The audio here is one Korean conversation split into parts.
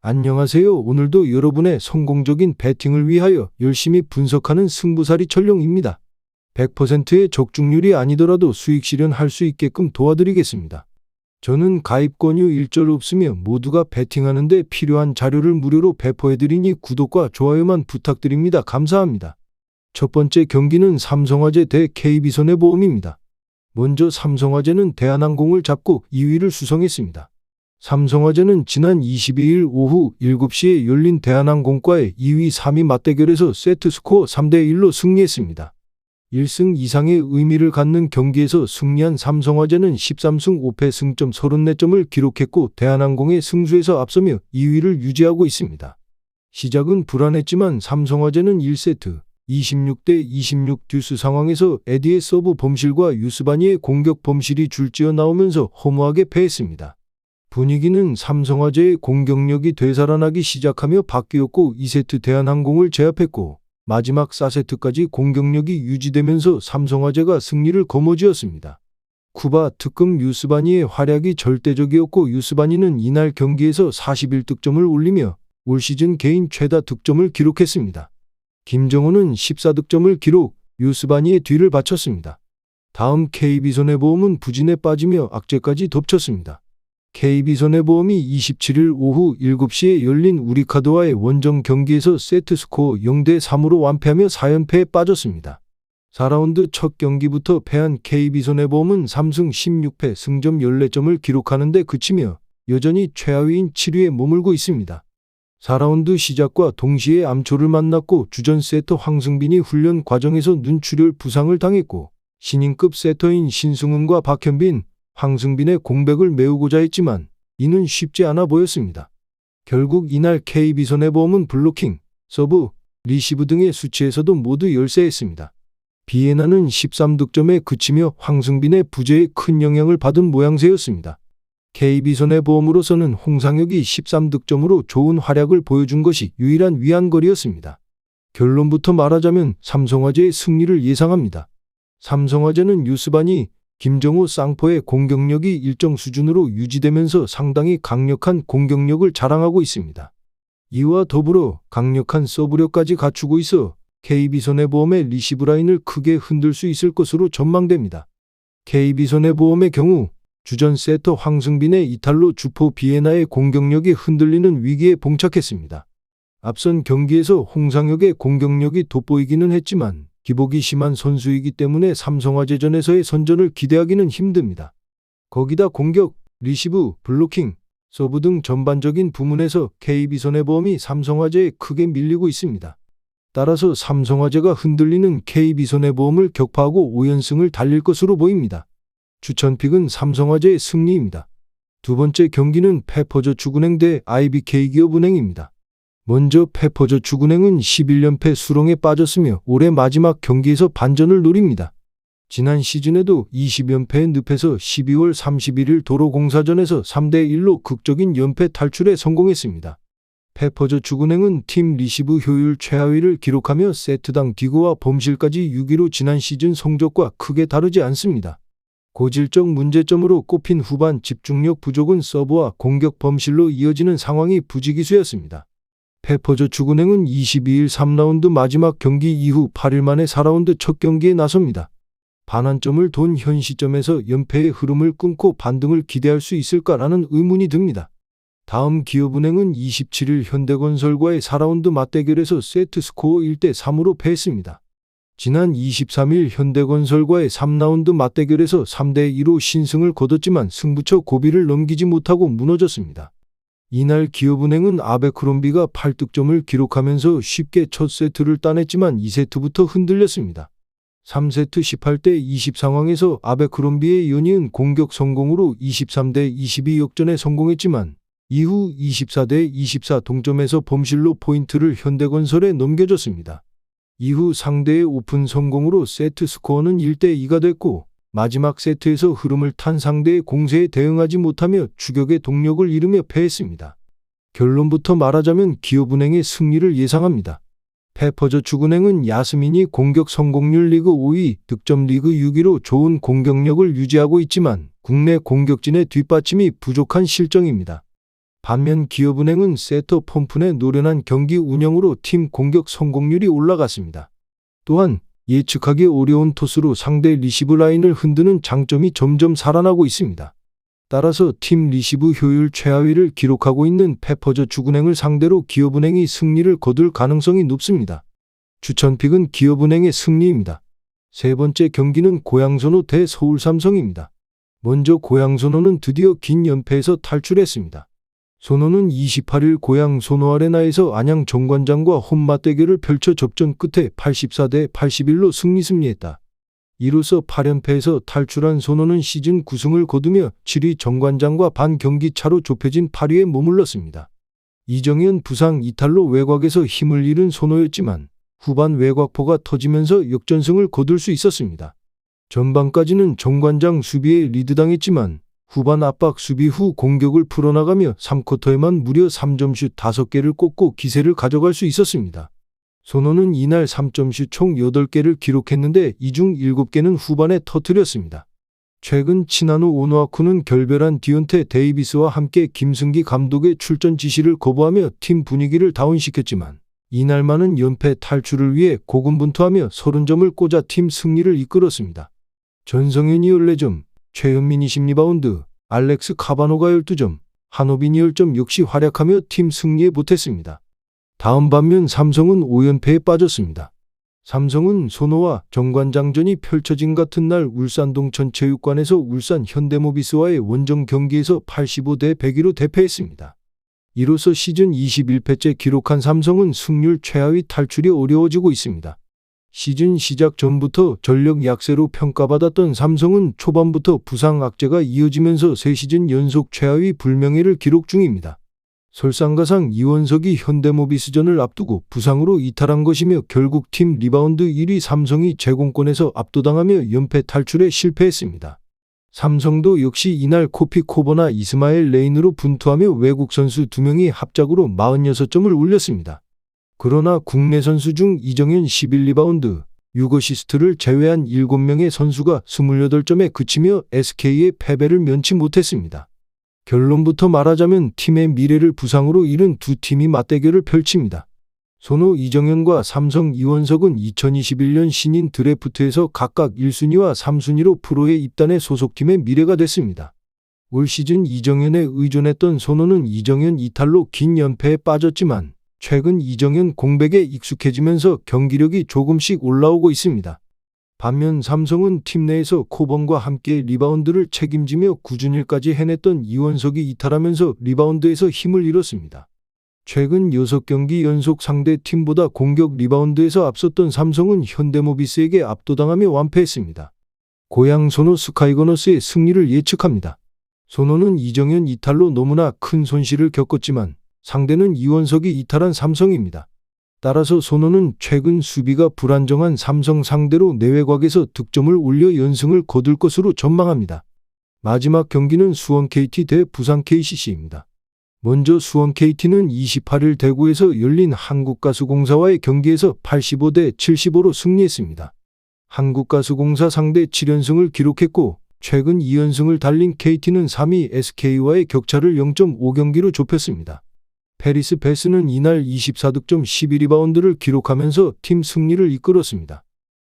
안녕하세요. 오늘도 여러분의 성공적인 배팅을 위하여 열심히 분석하는 승부사리 철룡입니다. 100%의 적중률이 아니더라도 수익 실현할 수 있게끔 도와드리겠습니다. 저는 가입 권유 일절 없으며 모두가 배팅하는 데 필요한 자료를 무료로 배포해드리니 구독과 좋아요만 부탁드립니다. 감사합니다. 첫 번째 경기는 삼성화재 대 KB손해보험입니다. 먼저 삼성화재는 대한항공을 잡고 2위를 수성했습니다. 삼성화재는 지난 22일 오후 7시에 열린 대한항공과의 2위 3위 맞대결에서 세트스코어 3대1로 승리했습니다. 1승 이상의 의미를 갖는 경기에서 승리한 삼성화재는 13승 5패 승점 34점을 기록했고 대한항공의 승수에서 앞서며 2위를 유지하고 있습니다. 시작은 불안했지만 삼성화재는 1세트 26대 26 듀스 상황에서 에디의 서브 범실과 유스바니의 공격 범실이 줄지어 나오면서 허무하게 패했습니다. 분위기는 삼성화재의 공격력이 되살아나기 시작하며 바뀌었고 2세트 대한항공을 제압했고 마지막 4세트까지 공격력이 유지되면서 삼성화재가 승리를 거머쥐었습니다. 쿠바 특급 유스바니의 활약이 절대적이었고 유스바니는 이날 경기에서 41득점을 올리며 올 시즌 개인 최다 득점을 기록했습니다. 김정호는 14득점을 기록, 유스바니의 뒤를 바쳤습니다. 다음 KB손해보험은 부진에 빠지며 악재까지 덮쳤습니다. KB손해보험이 27일 오후 7시에 열린 우리카드와의 원정 경기에서 세트스코어 0대 3으로 완패하며 4연패에 빠졌습니다. 4라운드 첫 경기부터 패한 KB손해보험은 3승 16패 승점 14점을 기록하는 데 그치며 여전히 최하위인 7위에 머물고 있습니다. 4라운드 시작과 동시에 암초를 만났고 주전 세터 황승빈이 훈련 과정에서 눈출혈 부상을 당했고 신인급 세터인 신승훈과 박현빈, 황승빈의 공백을 메우고자 했지만 이는 쉽지 않아 보였습니다. 결국 이날 KB손해보험은 블로킹, 서브, 리시브 등의 수치에서도 모두 열세했습니다. 비에나는 13득점에 그치며 황승빈의 부재에 큰 영향을 받은 모양새였습니다. KB손해보험으로서는 홍상혁이 13득점으로 좋은 활약을 보여준 것이 유일한 위안거리였습니다. 결론부터 말하자면 삼성화재의 승리를 예상합니다. 삼성화재는 유스바니, 김정호 쌍포의 공격력이 일정 수준으로 유지되면서 상당히 강력한 공격력을 자랑하고 있습니다. 이와 더불어 강력한 서브력까지 갖추고 있어 KB손해보험의 리시브 라인을 크게 흔들 수 있을 것으로 전망됩니다. KB손해보험의 경우 주전 세터 황승빈의 이탈로 주포 비에나의 공격력이 흔들리는 위기에 봉착했습니다. 앞선 경기에서 홍상혁의 공격력이 돋보이기는 했지만 기복이 심한 선수이기 때문에 삼성화재전에서의 선전을 기대하기는 힘듭니다. 거기다 공격, 리시브, 블로킹, 서브 등 전반적인 부문에서 KB손해보험이 삼성화재에 크게 밀리고 있습니다. 따라서 삼성화재가 흔들리는 KB손해보험을 격파하고 5연승을 달릴 것으로 보입니다. 추천픽은 삼성화재의 승리입니다. 두 번째 경기는 페퍼저축은행 대 IBK기업은행입니다. 먼저 페퍼저축은행은 11연패 수렁에 빠졌으며 올해 마지막 경기에서 반전을 노립니다. 지난 시즌에도 20연패에 늪에서 12월 31일 도로공사전에서 3대1로 극적인 연패 탈출에 성공했습니다. 페퍼저축은행은 팀 리시브 효율 최하위를 기록하며 세트당 디그와 범실까지 6위로 지난 시즌 성적과 크게 다르지 않습니다. 고질적 문제점으로 꼽힌 후반 집중력 부족은 서브와 공격 범실로 이어지는 상황이 부지기수였습니다. 페퍼저축은행은 22일 3라운드 마지막 경기 이후 8일 만에 4라운드 첫 경기에 나섭니다. 반환점을 돈 현 시점에서 연패의 흐름을 끊고 반등을 기대할 수 있을까라는 의문이 듭니다. 다음 기업은행은 27일 현대건설과의 4라운드 맞대결에서 세트스코어 1대 3으로 패했습니다. 지난 23일 현대건설과의 3라운드 맞대결에서 3대2로 신승을 거뒀지만 승부처 고비를 넘기지 못하고 무너졌습니다. 이날 기업은행은 아베크롬비가 8득점을 기록하면서 쉽게 첫 세트를 따냈지만 2세트부터 흔들렸습니다. 3세트 18대 20 상황에서 아베크롬비의 연이은 공격 성공으로 23대 22 역전에 성공했지만 이후 24대 24 동점에서 범실로 포인트를 현대건설에 넘겨줬습니다. 이후 상대의 오픈 성공으로 세트 스코어는 1대 2가 됐고 마지막 세트에서 흐름을 탄 상대의 공세에 대응하지 못하며 추격의 동력을 잃으며 패했습니다. 결론부터 말하자면 기업은행의 승리를 예상합니다. 페퍼저축은행은 야스민이 공격 성공률 리그 5위, 득점 리그 6위로 좋은 공격력을 유지하고 있지만 국내 공격진의 뒷받침이 부족한 실정입니다. 반면 기업은행은 세터 폼픈의 노련한 경기 운영으로 팀 공격 성공률이 올라갔습니다. 또한 예측하기 어려운 토스로 상대 리시브 라인을 흔드는 장점이 점점 살아나고 있습니다. 따라서 팀 리시브 효율 최하위를 기록하고 있는 페퍼저축은행을 상대로 기업은행이 승리를 거둘 가능성이 높습니다. 추천픽은 기업은행의 승리입니다. 세 번째 경기는 고양선호 대 서울삼성입니다. 먼저 고양선호는 드디어 긴 연패에서 탈출했습니다. 선호는 28일 고양 선호아레나에서 안양 정관장과 홈맞대결을 펼쳐 접전 끝에 84대 81로 승리했다. 이로써 8연패에서 탈출한 선호는 시즌 9승을 거두며 7위 정관장과 반 경기 차로 좁혀진 8위에 머물렀습니다. 이정현 부상 이탈로 외곽에서 힘을 잃은 선호였지만 후반 외곽포가 터지면서 역전승을 거둘 수 있었습니다. 전반까지는 정관장 수비에 리드당했지만 후반 압박 수비 후 공격을 풀어나가며 3쿼터에만 무려 3점슛 5개를 꽂고 기세를 가져갈 수 있었습니다. 선호는 이날 3점슛 총 8개를 기록했는데 이 중 7개는 후반에 터뜨렸습니다. 최근 친한우 오노아쿠는 결별한 디온테 데이비스와 함께 김승기 감독의 출전 지시를 거부하며 팀 분위기를 다운시켰지만 이날만은 연패 탈출을 위해 고군분투하며 30점을 꽂아 팀 승리를 이끌었습니다. 전성현이 14점, 최현민이 10리바운드, 알렉스 카바노가 12점, 한호빈이 10점 역시 활약하며 팀 승리에 보탰습니다. 다음 반면 삼성은 5연패에 빠졌습니다. 삼성은 선호와 정관장전이 펼쳐진 같은 날 울산 동천체육관에서 울산 현대모비스와의 원정 경기에서 85대 102로 대패했습니다. 이로써 시즌 21패째 기록한 삼성은 승률 최하위 탈출이 어려워지고 있습니다. 시즌 시작 전부터 전력 약세로 평가받았던 삼성은 초반부터 부상 악재가 이어지면서 3시즌 연속 최하위 불명예를 기록 중입니다. 설상가상 이원석이 현대모비스전을 앞두고 부상으로 이탈한 것이며 결국 팀 리바운드 1위 삼성이 제공권에서 압도당하며 연패 탈출에 실패했습니다. 삼성도 역시 이날 코피 코버나 이스마엘 레인으로 분투하며 외국 선수 2명이 합작으로 46점을 올렸습니다. 그러나 국내 선수 중 이정현 11리바운드, 6어시스트를 제외한 7명의 선수가 28점에 그치며 SK의 패배를 면치 못했습니다. 결론부터 말하자면 팀의 미래를 부상으로 잃은 두 팀이 맞대결을 펼칩니다. 선호 이정현과 삼성 이원석은 2021년 신인 드래프트에서 각각 1순위와 3순위로 프로에 입단해 소속팀의 미래가 됐습니다. 올 시즌 이정현에 의존했던 선호는 이정현 이탈로 긴 연패에 빠졌지만 최근 이정현 공백에 익숙해지면서 경기력이 조금씩 올라오고 있습니다. 반면 삼성은 팀 내에서 코번과 함께 리바운드를 책임지며 꾸준일까지 해냈던 이원석이 이탈하면서 리바운드에서 힘을 잃었습니다. 최근 6경기 연속 상대 팀보다 공격 리바운드에서 앞섰던 삼성은 현대모비스에게 압도당하며 완패했습니다. 고양 선호 스카이거너스의 승리를 예측합니다. 선호는 이정현 이탈로 너무나 큰 손실을 겪었지만 상대는 이원석이 이탈한 삼성입니다. 따라서 선호는 최근 수비가 불안정한 삼성 상대로 내외곽에서 득점을 올려 연승을 거둘 것으로 전망합니다. 마지막 경기는 수원 KT 대 부산 KCC입니다. 먼저 수원 KT는 28일 대구에서 열린 한국가스공사와의 경기에서 85대 75로 승리했습니다. 한국가스공사 상대 7연승을 기록했고 최근 2연승을 달린 KT는 3위 SK와의 격차를 0.5경기로 좁혔습니다. 페리스 베스는 이날 24득점 12리바운드를 기록하면서 팀 승리를 이끌었습니다.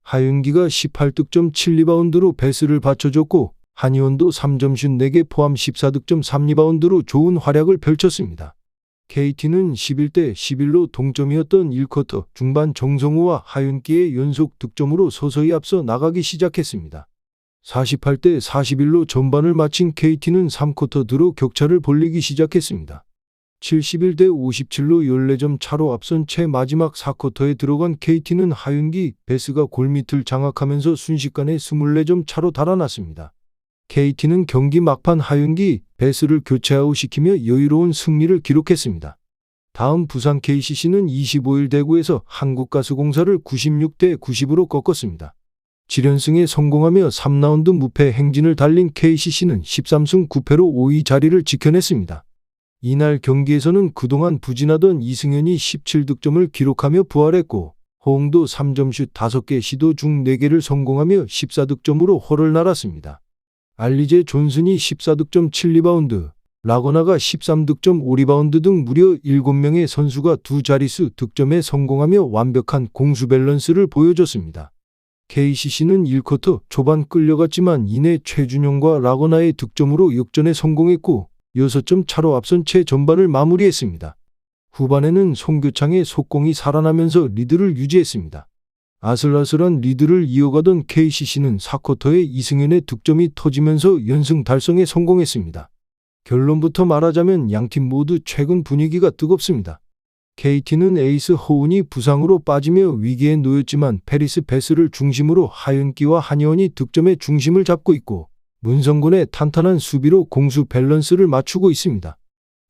하윤기가 18득점 7리바운드로 베스를 받쳐줬고 한의원도 3점슛 4개 포함 14득점 3리바운드로 좋은 활약을 펼쳤습니다. KT는 11대 11로 동점이었던 1쿼터 중반 정성우와 하윤기의 연속 득점으로 서서히 앞서 나가기 시작했습니다. 48대 41로 전반을 마친 KT는 3쿼터 들어 격차를 벌리기 시작했습니다. 71대 57로 14점 차로 앞선 채 마지막 4쿼터에 들어간 KT는 하윤기, 베스가 골밑을 장악하면서 순식간에 24점 차로 달아났습니다. KT는 경기 막판 하윤기, 베스를 교체 아웃시키며 여유로운 승리를 기록했습니다. 다음 부산 KCC는 25일 대구에서 한국가스공사를 96대 90으로 꺾었습니다. 7연승에 성공하며 3라운드 무패 행진을 달린 KCC는 13승 9패로 5위 자리를 지켜냈습니다. 이날 경기에서는 그동안 부진하던 이승현이 17득점을 기록하며 부활했고 호응도 3점슛 5개 시도 중 4개를 성공하며 14득점으로 홀을 날았습니다. 알리제 존슨이 14득점 7리바운드, 라거나가 13득점 5리바운드 등 무려 7명의 선수가 두 자릿수 득점에 성공하며 완벽한 공수 밸런스를 보여줬습니다. KCC는 1쿼터 초반 끌려갔지만 이내 최준용과 라거나의 득점으로 역전에 성공했고 6점 차로 앞선 채 전반을 마무리했습니다. 후반에는 송교창의 속공이 살아나면서 리드를 유지했습니다. 아슬아슬한 리드를 이어가던 KCC는 4쿼터에 이승현의 득점이 터지면서 연승 달성에 성공했습니다. 결론부터 말하자면 양팀 모두 최근 분위기가 뜨겁습니다. KT는 에이스 허운이 부상으로 빠지며 위기에 놓였지만 페리스 베스를 중심으로 하윤기와 한예원이 득점의 중심을 잡고 있고 문성곤의 탄탄한 수비로 공수 밸런스를 맞추고 있습니다.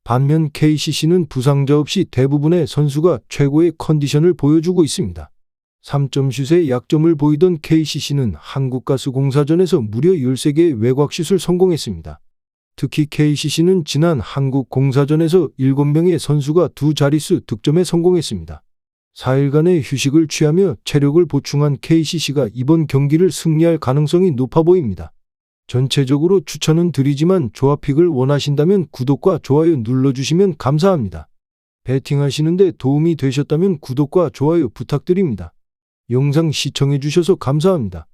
반면 KCC는 부상자 없이 대부분의 선수가 최고의 컨디션을 보여주고 있습니다. 3점슛에 약점을 보이던 KCC는 한국가스공사전에서 무려 13개의 외곽슛을 성공했습니다. 특히 KCC는 지난 한국공사전에서 7명의 선수가 두 자릿수 득점에 성공했습니다. 4일간의 휴식을 취하며 체력을 보충한 KCC가 이번 경기를 승리할 가능성이 높아 보입니다. 전체적으로 추천은 드리지만 조합픽을 원하신다면 구독과 좋아요 눌러주시면 감사합니다. 배팅하시는데 도움이 되셨다면 구독과 좋아요 부탁드립니다. 영상 시청해주셔서 감사합니다.